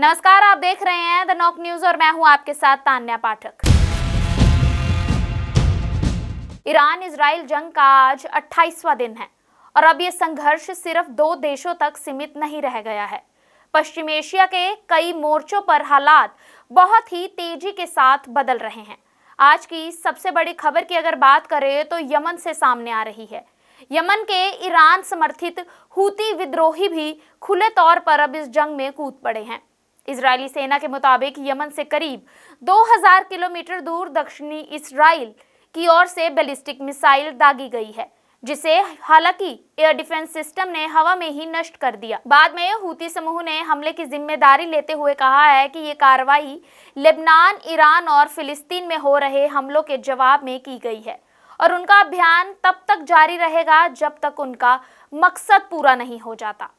नमस्कार, आप देख रहे हैं द नॉक न्यूज और मैं हूं आपके साथ तान्या पाठक। ईरान इजराइल जंग का आज 28वां दिन है और अब ये संघर्ष सिर्फ दो देशों तक सीमित नहीं रह गया है। पश्चिम एशिया के कई मोर्चों पर हालात बहुत ही तेजी के साथ बदल रहे हैं। आज की सबसे बड़ी खबर की अगर बात करें तो यमन से सामने आ रही है। यमन के ईरान समर्थित हूती विद्रोही भी खुले तौर पर अब इस जंग में कूद पड़े हैं। इजरायली सेना के मुताबिक यमन से करीब 2000 किलोमीटर दूर दक्षिणी इजराइल की ओर से बैलिस्टिक मिसाइल दागी गई है, जिसे हालांकि एयर डिफेंस सिस्टम ने हवा में ही नष्ट कर दिया। बाद में हूती समूह ने हमले की जिम्मेदारी लेते हुए कहा है कि ये कार्रवाई लेबनान, ईरान और फिलिस्तीन में हो रहे हमलों के जवाब में की गई है और उनका अभियान तब तक जारी रहेगा जब तक उनका मकसद पूरा नहीं हो जाता।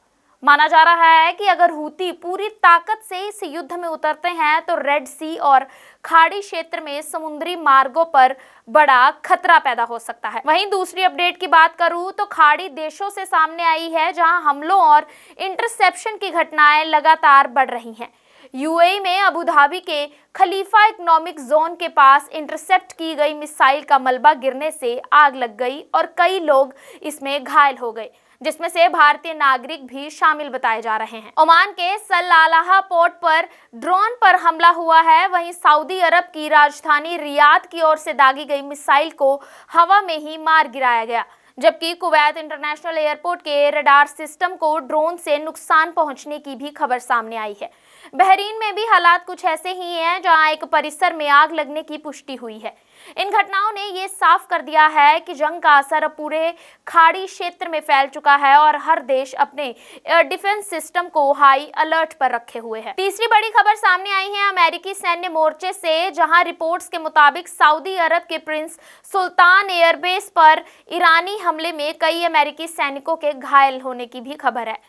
माना जा रहा है कि अगर हूती पूरी ताकत से इस युद्ध में उतरते हैं तो रेड सी और खाड़ी क्षेत्र में समुद्री मार्गों पर बड़ा खतरा पैदा हो सकता है। वहीं दूसरी अपडेट की बात करूं तो खाड़ी देशों से सामने आई है, जहां हमलों और इंटरसेप्शन की घटनाएं लगातार बढ़ रही हैं। यूएई में अबू धाबी के खलीफा इकोनॉमिक जोन के पास इंटरसेप्ट की गई मिसाइल का मलबा गिरने से आग लग गई और कई लोग इसमें घायल हो गए, जिसमें से भारतीय नागरिक भी शामिल बताए जा रहे हैं। ओमान के सलालाह पोर्ट पर ड्रोन पर हमला हुआ है। वहीं सऊदी अरब की राजधानी रियाद की ओर से दागी गई मिसाइल को हवा में ही मार गिराया गया, जबकि कुवैत इंटरनेशनल एयरपोर्ट के रडार सिस्टम को ड्रोन से नुकसान पहुंचने की भी खबर सामने आई है। बहरीन में भी हालात कुछ ऐसे ही हैं, जहां एक परिसर में आग लगने की पुष्टि हुई है। इन घटनाओं ने ये साफ कर दिया है कि जंग का असर पूरे खाड़ी क्षेत्र में फैल चुका है और हर देश अपने एयर डिफेंस सिस्टम को हाई अलर्ट पर रखे हुए है। तीसरी बड़ी खबर सामने आई है अमेरिकी सैन्य मोर्चे से, जहां रिपोर्ट्स के मुताबिक सऊदी अरब के प्रिंस सुल्तान एयरबेस पर ईरानी हमले में कई अमेरिकी सैनिकों के घायल होने की भी खबर है।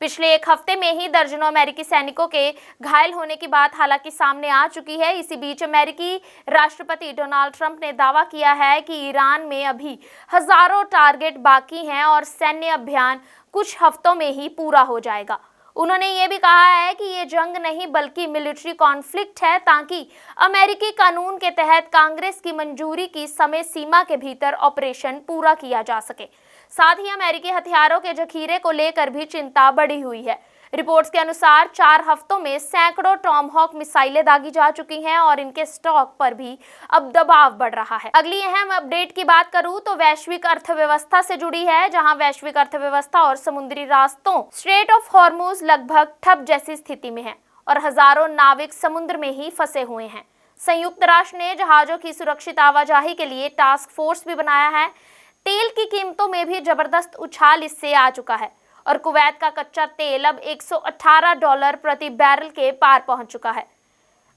पिछले एक हफ्ते में ही दर्जनों अमेरिकी सैनिकों के घायल होने की बात हालांकि सामने आ चुकी है। इसी बीच अमेरिकी राष्ट्रपति डोनाल्ड ट्रंप ने दावा किया है कि ईरान में अभी हजारों टारगेट बाकी हैं और सैन्य अभियान कुछ हफ्तों में ही पूरा हो जाएगा। उन्होंने ये भी कहा है कि ये जंग नहीं बल्कि मिलिट्री कॉन्फ्लिक्ट है, ताकि अमेरिकी कानून के तहत कांग्रेस की मंजूरी की समय सीमा के भीतर ऑपरेशन पूरा किया जा सके। साथ ही अमेरिकी हथियारों के जखीरे को लेकर भी चिंता बढ़ी हुई है। रिपोर्ट्स के अनुसार 4 हफ्तों में सैकड़ों टॉमहॉक मिसाइलें दागी जा चुकी हैं और इनके स्टॉक पर भी अब दबाव बढ़ रहा है। अगली अहम अपडेट की बात करूं तो वैश्विक अर्थव्यवस्था से जुड़ी है, जहां वैश्विक अर्थव्यवस्था और समुद्री रास्तों स्ट्रेट ऑफ हॉर्मुज लगभग ठप जैसी स्थिति में है और हजारों नाविक समुद्र में ही फंसे हुए हैं। संयुक्त राष्ट्र ने जहाजों की सुरक्षित आवाजाही के लिए टास्क फोर्स भी बनाया है। तेल की कीमतों में भी जबरदस्त उछाल इससे आ चुका है और कुवैत का कच्चा तेल अब $118 प्रति बैरल के पार पहुंच चुका है।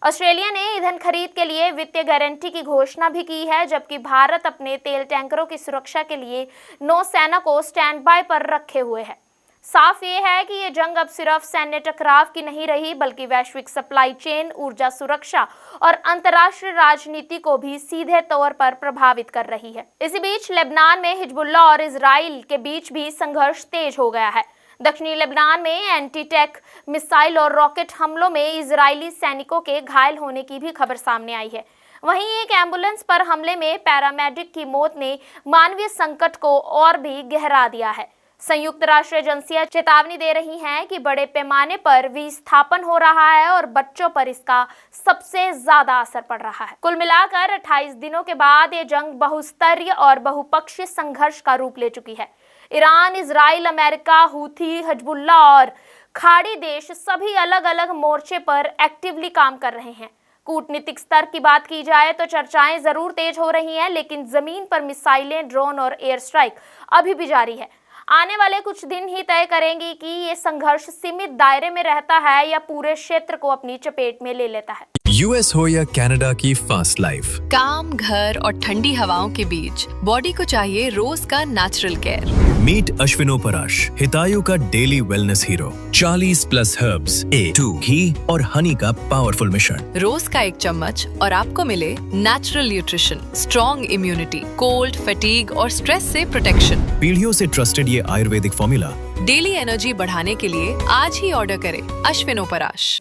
ऑस्ट्रेलिया ने ईंधन खरीद के लिए वित्तीय गारंटी की घोषणा भी की है, जबकि भारत अपने तेल टैंकरों की सुरक्षा के लिए नौसेना को स्टैंड बाय पर रखे हुए है। साफ ये है कि ये जंग अब सिर्फ सैन्य टकराव की नहीं रही, बल्कि वैश्विक सप्लाई चेन, ऊर्जा सुरक्षा और अंतर्राष्ट्रीय राजनीति को भी सीधे तौर पर प्रभावित कर रही है। इसी बीच लेबनान में हिजबुल्लाह और इजराइल के बीच भी संघर्ष तेज हो गया है। दक्षिणी लेबनान में एंटी टैंक मिसाइल और रॉकेट हमलों में इजरायली सैनिकों के घायल होने की भी खबर सामने आई है। वहीं एक एम्बुलेंस पर हमले में पैरामेडिक की मौत ने मानवीय संकट को और भी गहरा दिया है। संयुक्त राष्ट्र एजेंसियां चेतावनी दे रही हैं कि बड़े पैमाने पर विस्थापन हो रहा है और बच्चों पर इसका सबसे ज्यादा असर पड़ रहा है। कुल मिलाकर 28 दिनों के बाद ये जंग बहुस्तरीय और बहुपक्षीय संघर्ष का रूप ले चुकी है। Iran, Israel, America, Houthi, Hezbollah और खाड़ी देश सभी अलग अलग मोर्चे पर एक्टिवली काम कर रहे हैं। कूटनीतिक स्तर की बात की जाए तो चर्चाएं जरूर तेज हो रही हैं, लेकिन जमीन पर मिसाइलें, ड्रोन और एयर स्ट्राइक अभी भी जारी है। आने वाले कुछ दिन ही तय करेंगे कि ये संघर्ष सीमित दायरे में रहता है या पूरे क्षेत्र को अपनी चपेट में ले लेता है। यूएस हो या कनाडा की फास्ट लाइफ, काम, घर और ठंडी हवाओं के बीच बॉडी को चाहिए रोज का नेचुरल केयर। मीट अश्विनो पराश, हितायु का daily wellness hero. 40+ herbs, A2 घी और हनी का पावरफुल मिश्रण। रोज का 1 चम्मच और आपको मिले natural nutrition, strong immunity, cold, fatigue और स्ट्रेस से प्रोटेक्शन। पीढ़ियों से ट्रस्टेड ये आयुर्वेदिक फॉर्मूला डेली एनर्जी बढ़ाने के लिए आज ही ऑर्डर करें अश्विनो पराश।